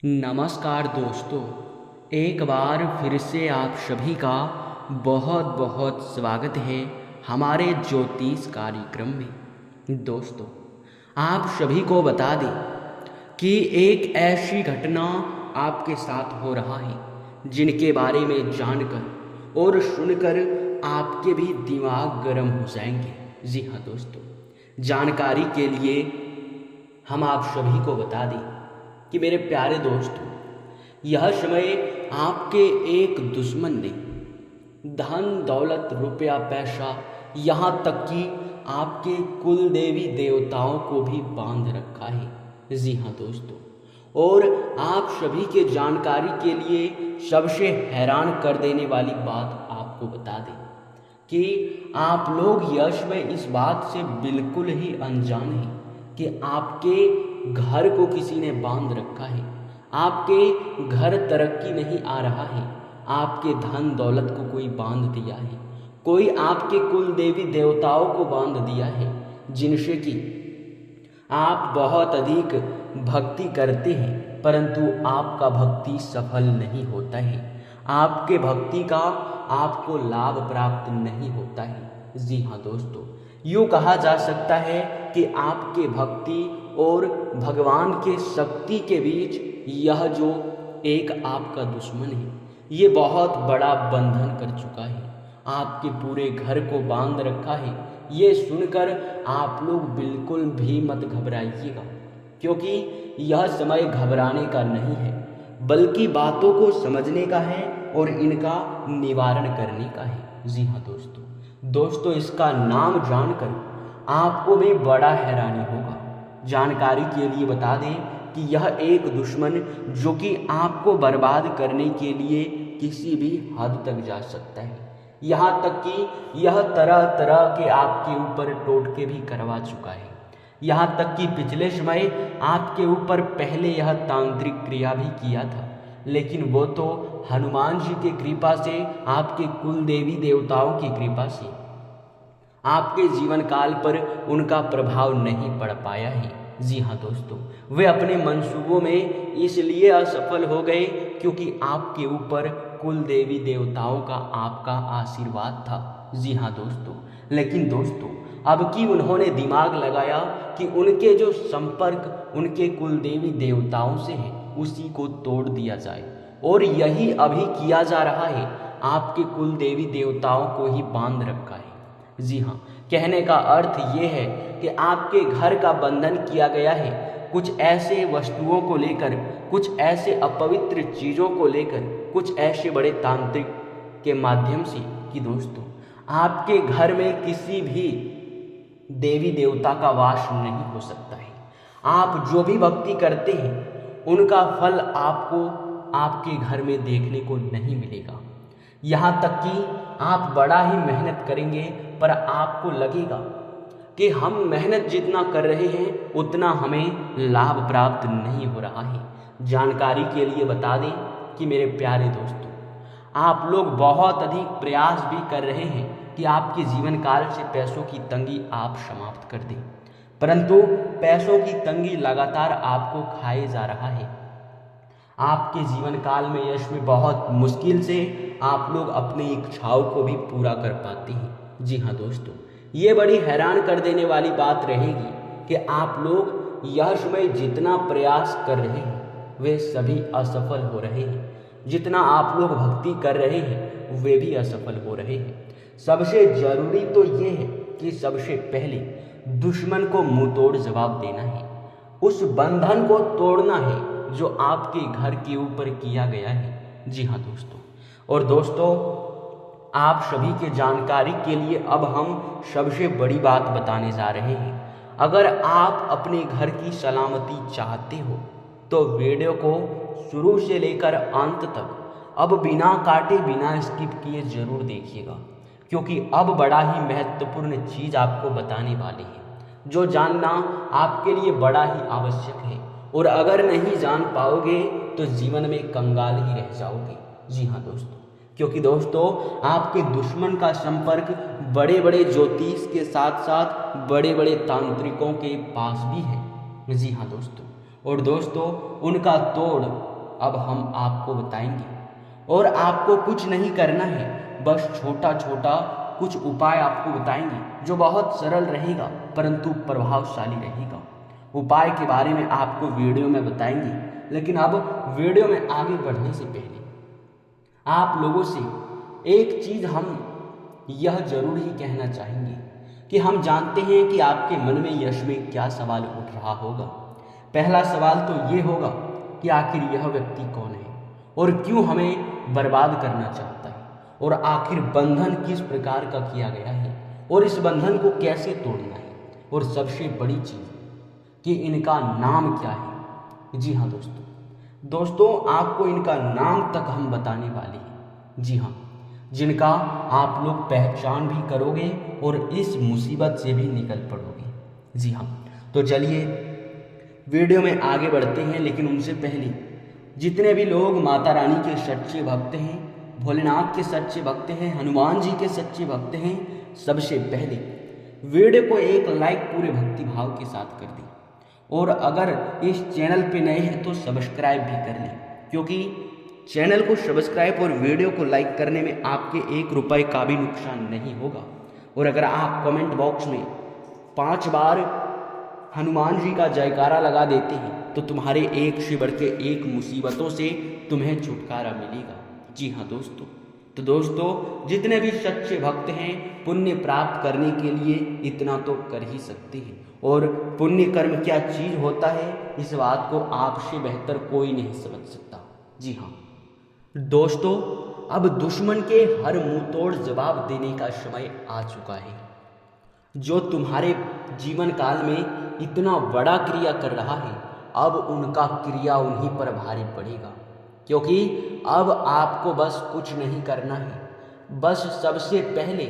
नमस्कार दोस्तों, एक बार फिर से आप सभी का बहुत बहुत स्वागत है हमारे ज्योतिष कार्यक्रम में। दोस्तों, आप सभी को बता दें कि एक ऐसी घटना आपके साथ हो रहा है जिनके बारे में जानकर और सुनकर आपके भी दिमाग गर्म हो जाएंगे। जी हाँ दोस्तों, जानकारी के लिए हम आप सभी को बता दें कि मेरे प्यारे दोस्तों, यह समय आपके एक दुश्मन ने धन दौलत रुपया पैसा यहाँ तक कि आपके कुल देवी देवताओं को भी बांध रखा है। जी हाँ दोस्तों, और आप सभी के जानकारी के लिए सबसे हैरान कर देने वाली बात आपको बता दें कि आप लोग यश में इस बात से बिल्कुल ही अनजान हैं कि आपके घर को किसी ने बांध रखा है। आपके घर तरक्की नहीं आ रहा है, आपके धन दौलत को कोई बांध दिया है, कोई आपके कुल देवी देवताओं को बांध दिया है जिनसे कि आप बहुत अधिक भक्ति करते हैं, परंतु आपका भक्ति सफल नहीं होता है, आपके भक्ति का आपको लाभ प्राप्त नहीं होता है। जी हाँ दोस्तों, यूँ कहा जा सकता है कि आपके भक्ति और भगवान के शक्ति के बीच यह जो एक आपका दुश्मन है, ये बहुत बड़ा बंधन कर चुका है, आपके पूरे घर को बांध रखा है। ये सुनकर आप लोग बिल्कुल भी मत घबराइएगा, क्योंकि यह समय घबराने का नहीं है, बल्कि बातों को समझने का है और इनका निवारण करने का है। जी हाँ दोस्तों, इसका नाम जानकर आपको भी बड़ा हैरानी होगा। जानकारी के लिए बता दें कि यह एक दुश्मन जो कि आपको बर्बाद करने के लिए किसी भी हद तक जा सकता है, यहाँ तक कि यह तरह तरह के आपके ऊपर टोटके भी करवा चुका है। यहाँ तक कि पिछले समय आपके ऊपर पहले यह तांत्रिक क्रिया भी किया था, लेकिन वो तो हनुमान जी की कृपा से, आपके कुल देवी देवताओं की कृपा से आपके जीवन काल पर उनका प्रभाव नहीं पड़ पाया है। जी हाँ दोस्तों, वे अपने मंसूबों में इसलिए असफल हो गए क्योंकि आपके ऊपर कुल देवी देवताओं का आपका आशीर्वाद था। जी हाँ दोस्तों, लेकिन दोस्तों अब कि उन्होंने दिमाग लगाया कि उनके जो संपर्क उनके कुल देवी देवताओं से है उसी को तोड़ दिया जाए, और यही अभी किया जा रहा है। आपके कुल देवी देवताओं को ही बांध रखा है। जी हाँ, कहने का अर्थ ये है कि आपके घर का बंधन किया गया है कुछ ऐसे वस्तुओं को लेकर, कुछ ऐसे अपवित्र चीज़ों को लेकर, कुछ ऐसे बड़े तांत्रिक के माध्यम से कि दोस्तों आपके घर में किसी भी देवी देवता का वास नहीं हो सकता है। आप जो भी भक्ति करते हैं उनका फल आपको आपके घर में देखने को नहीं मिलेगा। यहाँ तक कि आप बड़ा ही मेहनत करेंगे पर आपको लगेगा कि हम मेहनत जितना कर रहे हैं उतना हमें लाभ प्राप्त नहीं हो रहा है। जानकारी के लिए बता दें कि मेरे प्यारे दोस्तों, आप लोग बहुत अधिक प्रयास भी कर रहे हैं कि आपके जीवन काल से पैसों की तंगी आप समाप्त कर दें, परंतु पैसों की तंगी लगातार आपको खाए जा रहा है। आपके जीवन काल में यश में बहुत मुश्किल से आप लोग अपनी इच्छाओं को भी पूरा कर पाते हैं। जी हाँ दोस्तों, ये बड़ी हैरान कर देने वाली बात रहेगी कि आप लोग यश में जितना प्रयास कर रहे हैं वे सभी असफल हो रहे हैं, जितना आप लोग भक्ति कर रहे हैं वे भी असफल हो रहे हैं। सबसे जरूरी तो ये है कि सबसे पहले दुश्मन को मुंह तोड़ जवाब देना है, उस बंधन को तोड़ना है जो आपके घर के ऊपर किया गया है। जी हाँ दोस्तों, और दोस्तों आप सभी के जानकारी के लिए अब हम सबसे बड़ी बात बताने जा रहे हैं। अगर आप अपने घर की सलामती चाहते हो तो वीडियो को शुरू से लेकर अंत तक अब बिना काटे बिना स्किप किए जरूर देखिएगा, क्योंकि अब बड़ा ही महत्वपूर्ण चीज़ आपको बताने वाले हैं जो जानना आपके लिए बड़ा ही आवश्यक है, और अगर नहीं जान पाओगे तो जीवन में कंगाल ही रह जाओगे। जी हाँ दोस्तों, क्योंकि दोस्तों आपके दुश्मन का संपर्क बड़े बड़े ज्योतिष के साथ साथ बड़े बड़े तांत्रिकों के पास भी है। जी हाँ दोस्तों, और दोस्तों उनका तोड़ अब हम आपको बताएंगे। और आपको कुछ नहीं करना है, बस छोटा छोटा कुछ उपाय आपको बताएंगे जो बहुत सरल रहेगा परंतु प्रभावशाली रहेगा। उपाय के बारे में आपको वीडियो में बताएंगे, लेकिन अब वीडियो में आगे बढ़ने से पहले आप लोगों से एक चीज़ हम यह जरूर ही कहना चाहेंगे कि हम जानते हैं कि आपके मन में यश में क्या सवाल उठ रहा होगा। पहला सवाल तो ये होगा कि आखिर यह व्यक्ति कौन है और क्यों हमें बर्बाद करना चाहता है, और आखिर बंधन किस प्रकार का किया गया है और इस बंधन को कैसे तोड़ना है, और सबसे बड़ी चीज़ कि इनका नाम क्या है। जी हाँ दोस्तों आपको इनका नाम तक हम बताने वाले हैं। जी हाँ, जिनका आप लोग पहचान भी करोगे और इस मुसीबत से भी निकल पड़ोगे। जी हाँ, तो चलिए वीडियो में आगे बढ़ते हैं, लेकिन उनसे पहले जितने भी लोग माता रानी के सच्चे भक्त हैं, भोलेनाथ के सच्चे भक्त हैं, हनुमान जी के सच्चे भक्त हैं, सबसे पहले वीडियो को एक लाइक पूरे भक्ति भाव के साथ कर दें, और अगर इस चैनल पे नए हैं तो सब्सक्राइब भी कर लें, क्योंकि चैनल को सब्सक्राइब और वीडियो को लाइक करने में आपके 1 रुपये का भी नुकसान नहीं होगा। और अगर आप कमेंट बॉक्स में 5 बार हनुमान जी का जयकारा लगा देते हैं तो तुम्हारे एक से बढ़ के एक मुसीबतों से तुम्हें छुटकारा मिलेगा। जी हाँ तो दोस्तों जितने भी सच्चे भक्त हैं पुण्य प्राप्त करने के लिए इतना तो कर ही सकते हैं, और पुण्य कर्म क्या चीज़ होता है इस बात को आपसे बेहतर कोई नहीं समझ सकता। जी हाँ दोस्तों, अब दुश्मन के हर मुंह तोड़ जवाब देने का समय आ चुका है। जो तुम्हारे जीवन काल में इतना बड़ा क्रिया कर रहा है, अब उनका क्रिया उन्हीं पर भारी पड़ेगा, क्योंकि अब आपको बस कुछ नहीं करना है, बस सबसे पहले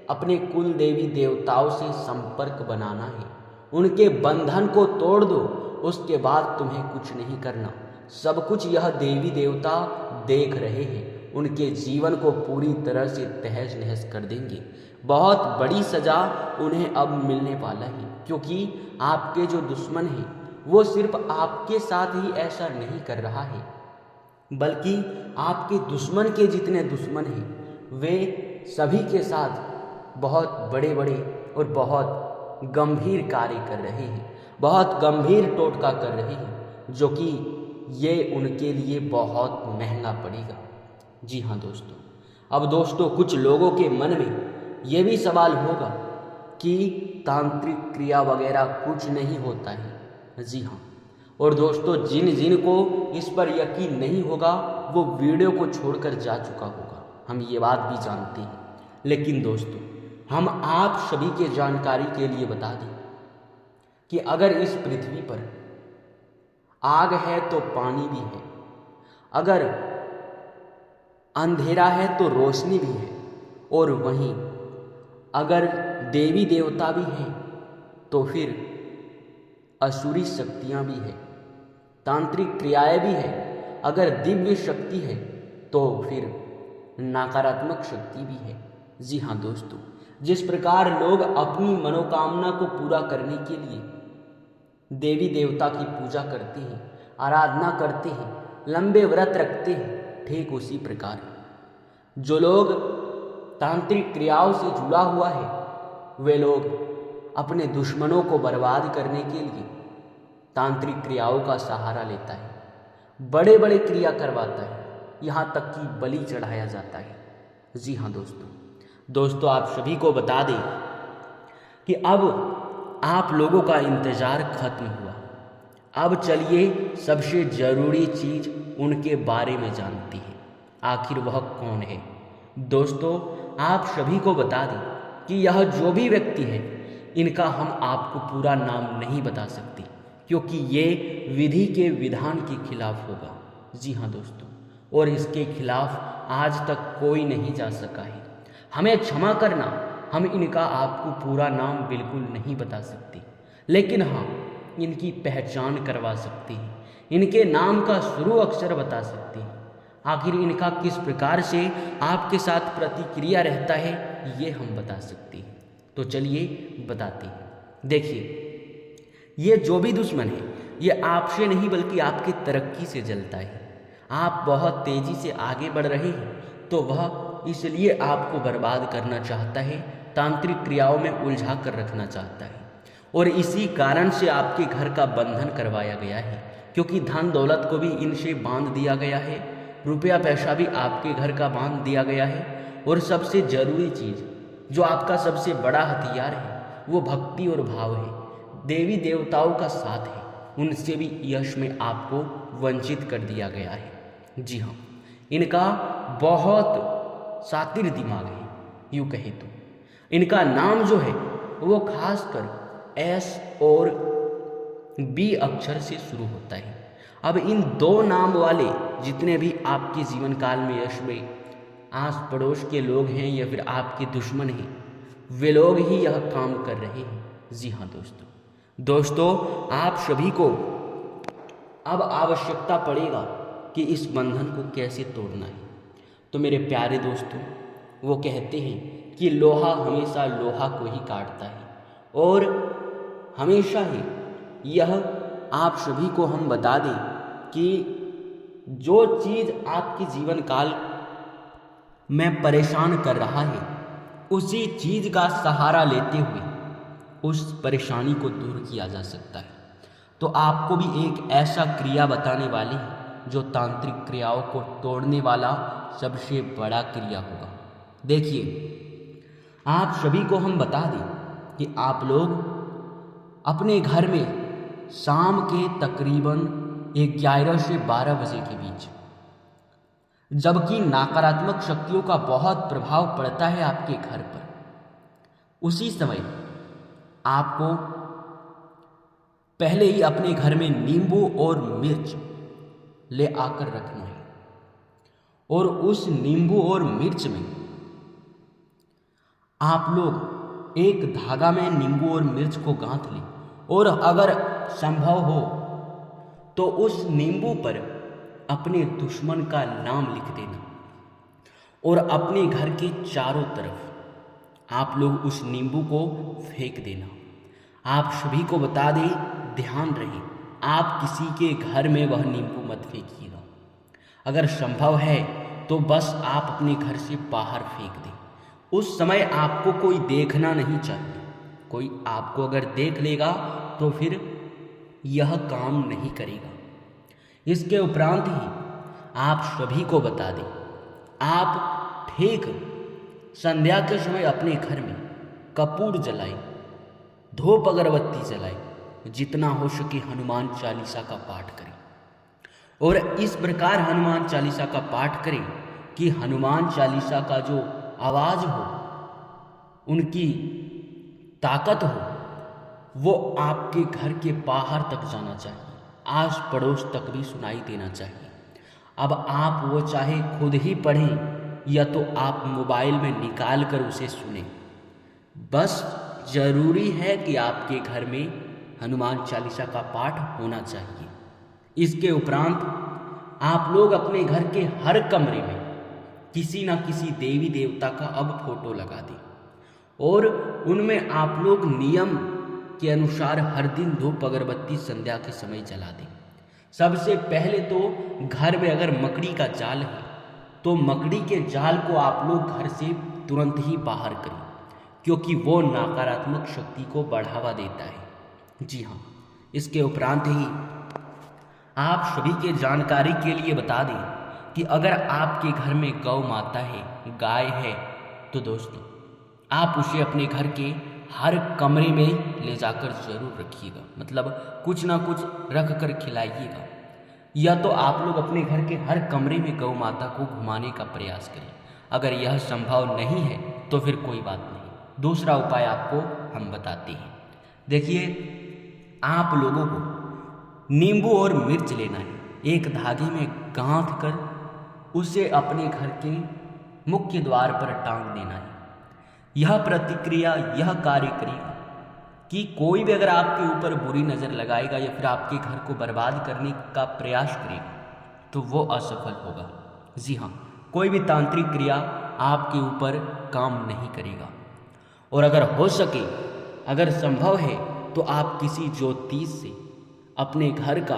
अपने कुल देवी देवताओं से संपर्क बनाना है, उनके बंधन को तोड़ दो, उसके बाद तुम्हें कुछ नहीं करना। सब कुछ यह देवी देवता देख रहे हैं, उनके जीवन को पूरी तरह से तहस नहस कर देंगे। बहुत बड़ी सज़ा उन्हें अब मिलने वाला है, क्योंकि आपके जो दुश्मन हैं वो सिर्फ आपके साथ ही ऐसा नहीं कर रहा है, बल्कि आपके दुश्मन के जितने दुश्मन हैं वे सभी के साथ बहुत बड़े बड़े और बहुत गंभीर कार्य कर रहे हैं, बहुत गंभीर टोटका कर रहे हैं, जो कि ये उनके लिए बहुत महंगा पड़ेगा। जी हाँ दोस्तों, अब दोस्तों कुछ लोगों के मन में ये भी सवाल होगा कि तांत्रिक क्रिया वगैरह कुछ नहीं होता है। जी हाँ, और दोस्तों जिन को इस पर यकीन नहीं होगा वो वीडियो को छोड़कर जा चुका होगा, हम ये बात भी जानते हैं। लेकिन दोस्तों हम आप सभी के जानकारी के लिए बता दें कि अगर इस पृथ्वी पर आग है तो पानी भी है, अगर अंधेरा है तो रोशनी भी है, और वहीं अगर देवी देवता भी हैं तो फिर असुरी शक्तियाँ भी हैं, तांत्रिक क्रियाएं भी हैं, अगर दिव्य शक्ति है तो फिर नकारात्मक शक्ति भी है। जी हाँ दोस्तों, जिस प्रकार लोग अपनी मनोकामना को पूरा करने के लिए देवी देवता की पूजा करते हैं, आराधना करते हैं, लंबे व्रत रखते हैं, ठीक उसी प्रकार जो लोग तांत्रिक क्रियाओं से जुड़ा हुआ है वे लोग अपने दुश्मनों को बर्बाद करने के लिए तांत्रिक क्रियाओं का सहारा लेता है, बड़े बड़े क्रिया करवाता है, यहाँ तक कि बलि चढ़ाया जाता है। जी हाँ दोस्तों आप सभी को बता दें कि अब आप लोगों का इंतज़ार खत्म हुआ। अब चलिए सबसे ज़रूरी चीज़ उनके बारे में जानते हैं, आखिर वह कौन है। दोस्तों आप सभी को बता दें कि यह जो भी व्यक्ति है इनका हम आपको पूरा नाम नहीं बता सकते, क्योंकि ये विधि के विधान के खिलाफ होगा। जी हाँ दोस्तों, और इसके खिलाफ आज तक कोई नहीं जा सका है। हमें क्षमा करना, हम इनका आपको पूरा नाम बिल्कुल नहीं बता सकते, लेकिन हाँ इनकी पहचान करवा सकते हैं, इनके नाम का शुरू अक्षर बता सकते हैं, आखिर इनका किस प्रकार से आपके साथ प्रतिक्रिया रहता है ये हम बता सकते हैं। तो चलिए बताते हैं। देखिए ये जो भी दुश्मन है ये आपसे नहीं बल्कि आपकी तरक्की से जलता है, आप बहुत तेज़ी से आगे बढ़ रहे हैं तो वह इसलिए आपको बर्बाद करना चाहता है, तांत्रिक क्रियाओं में उलझा कर रखना चाहता है। और इसी कारण से आपके घर का बंधन करवाया गया है, क्योंकि धन दौलत को भी इनसे बांध दिया गया है, रुपया पैसा भी आपके घर का बांध दिया गया है। और सबसे ज़रूरी चीज़ जो आपका सबसे बड़ा हथियार है वो भक्ति और भाव है, देवी देवताओं का साथ है, उनसे भी यश में आपको वंचित कर दिया गया है। जी हाँ, इनका बहुत शातिर दिमाग है, यूँ कहे तो। इनका नाम जो है वो खासकर एस और बी अक्षर से शुरू होता है। अब इन दो नाम वाले जितने भी आपके जीवन काल में यश में आस पड़ोस के लोग हैं या फिर आपके दुश्मन हैं, वे लोग ही यह काम कर रहे हैं। जी हाँ दोस्तों, आप सभी को अब आवश्यकता पड़ेगा कि इस बंधन को कैसे तोड़ना है। तो मेरे प्यारे दोस्तों, वो कहते हैं कि लोहा हमेशा लोहा को ही काटता है, और हमेशा ही यह आप सभी को हम बता दें कि जो चीज़ आपके जीवन काल में परेशान कर रहा है, उसी चीज़ का सहारा लेते हुए उस परेशानी को दूर किया जा सकता है। तो आपको भी एक ऐसा क्रिया बताने वाले हैं जो तांत्रिक क्रियाओं को तोड़ने वाला सबसे बड़ा क्रिया होगा। देखिए, आप सभी को हम बता दें कि आप लोग अपने घर में शाम के तकरीबन 11 से 12 बजे के बीच, जबकि नकारात्मक शक्तियों का बहुत प्रभाव पड़ता है आपके घर पर, उसी समय आपको पहले ही अपने घर में नींबू और मिर्च ले आकर रखना है, और उस नींबू और मिर्च में आप लोग एक धागा में नींबू और मिर्च को गांथ लें, और अगर संभव हो तो उस नींबू पर अपने दुश्मन का नाम लिख देना, और अपने घर के चारों तरफ आप लोग उस नींबू को फेंक देना। आप सभी को बता दें, ध्यान रहे, आप किसी के घर में वह नींबू मत फेंकिएगा। अगर संभव है तो बस आप अपने घर से बाहर फेंक दें। उस समय आपको कोई देखना नहीं चाहिए। कोई आपको अगर देख लेगा तो फिर यह काम नहीं करेगा। इसके उपरांत ही आप सभी को बता दें, आप ठीक संध्या के समय अपने घर में कपूर जलाएं, धूप अगरबत्ती जलाएं, जितना हो सके हनुमान चालीसा का पाठ करें, और इस प्रकार हनुमान चालीसा का पाठ करें कि हनुमान चालीसा का जो आवाज़ हो, उनकी ताकत हो, वो आपके घर के बाहर तक जाना चाहिए, आस पड़ोस तक भी सुनाई देना चाहिए। अब आप वो चाहे खुद ही पढ़ें या तो आप मोबाइल में निकाल कर उसे सुनें, बस ज़रूरी है कि आपके घर में हनुमान चालीसा का पाठ होना चाहिए। इसके उपरांत आप लोग अपने घर के हर कमरे में किसी न किसी देवी देवता का अब फोटो लगा दें, और उनमें आप लोग नियम के अनुसार हर दिन धूप अगरबत्ती संध्या के समय जला दें। सबसे पहले तो घर में अगर मकड़ी का जाल है तो मकड़ी के जाल को आप लोग घर से तुरंत ही बाहर करें, क्योंकि वो नकारात्मक शक्ति को बढ़ावा देता है। जी हाँ, इसके उपरांत ही आप सभी के जानकारी के लिए बता दें कि अगर आपके घर में गौ माता है, गाय है, तो दोस्तों आप उसे अपने घर के हर कमरे में ले जाकर ज़रूर रखिएगा, मतलब कुछ ना कुछ रख कर खिलाइएगा, या तो आप लोग अपने घर के हर कमरे में गौ माता को घुमाने का प्रयास करें। अगर यह संभव नहीं है तो फिर कोई बात नहीं, दूसरा उपाय आपको हम बताते हैं। देखिए, आप लोगों को नींबू और मिर्च लेना है, एक धागे में गांथ कर उसे अपने घर के मुख्य द्वार पर टांग देना है। यह प्रतिक्रिया, यह कार्य करेगा कि कोई भी अगर आपके ऊपर बुरी नज़र लगाएगा या फिर आपके घर को बर्बाद करने का प्रयास करेगा तो वो असफल होगा। जी हाँ, कोई भी तांत्रिक क्रिया आपके ऊपर काम नहीं करेगा। और अगर हो सके, अगर संभव है तो आप किसी ज्योतिष से अपने घर का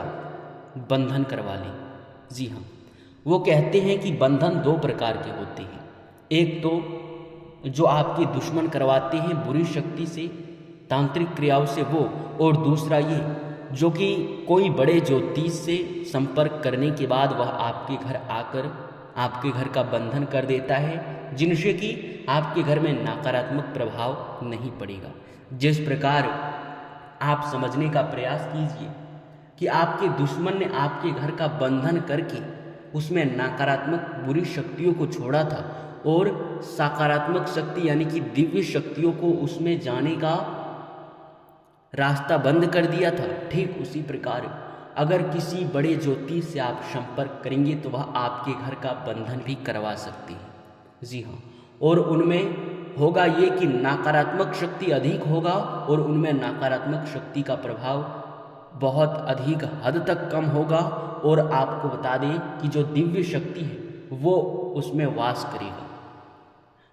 बंधन करवा लें। जी हाँ, वो कहते हैं कि बंधन दो प्रकार के होते हैं। एक तो जो आपके दुश्मन करवाते हैं बुरी शक्ति से, तांत्रिक क्रियाओं से वो, और दूसरा ये जो कि कोई बड़े ज्योतिष से संपर्क करने के बाद वह आपके घर आकर आपके घर का बंधन कर देता है, जिनसे कि आपके घर में नकारात्मक प्रभाव नहीं पड़ेगा। जिस प्रकार आप समझने का प्रयास कीजिए कि आपके दुश्मन ने आपके घर का बंधन करके उसमें नकारात्मक बुरी शक्तियों को छोड़ा था और सकारात्मक शक्ति यानी कि दिव्य शक्तियों को उसमें जाने का रास्ता बंद कर दिया था। ठीक उसी प्रकार अगर किसी बड़े ज्योतिष से आप संपर्क करेंगे तो वह आपके घर का बंधन भी करवा सकती है। जी हाँ, और उनमें होगा ये कि नकारात्मक शक्ति अधिक होगा और उनमें नकारात्मक शक्ति का प्रभाव बहुत अधिक हद तक कम होगा। और आपको बता दें कि जो दिव्य शक्ति है वो उसमें वास करेगा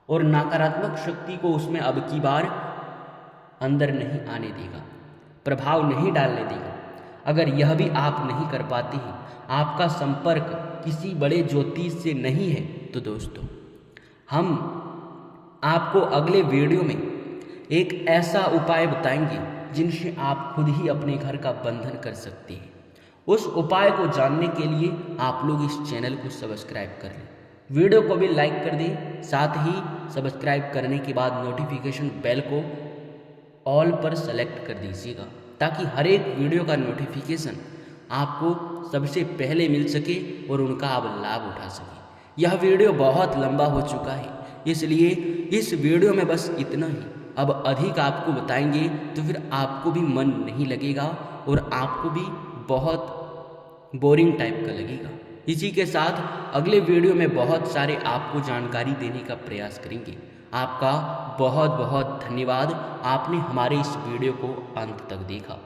और नकारात्मक शक्ति को उसमें अब की बार अंदर नहीं आने देगा, प्रभाव नहीं डालने देगा। अगर यह भी आप नहीं कर पाते हैं, आपका संपर्क किसी बड़े ज्योतिष से नहीं है, तो दोस्तों हम आपको अगले वीडियो में एक ऐसा उपाय बताएंगे जिनसे आप खुद ही अपने घर का बंधन कर सकते हैं। उस उपाय को जानने के लिए आप लोग इस चैनल को सब्सक्राइब कर लें, वीडियो को भी लाइक कर दें, साथ ही सब्सक्राइब करने के बाद नोटिफिकेशन बेल को ऑल पर सेलेक्ट कर दीजिएगा ताकि हर एक वीडियो का नोटिफिकेशन आपको सबसे पहले मिल सके और उनका आप लाभ उठा सके। यह वीडियो बहुत लंबा हो चुका है, इसलिए इस वीडियो में बस इतना ही। अब अधिक आपको बताएंगे तो फिर आपको भी मन नहीं लगेगा और आपको भी बहुत बोरिंग टाइप का लगेगा। इसी के साथ अगले वीडियो में बहुत सारे आपको जानकारी देने का प्रयास करेंगे। आपका बहुत बहुत धन्यवाद, आपने हमारे इस वीडियो को अंत तक देखा।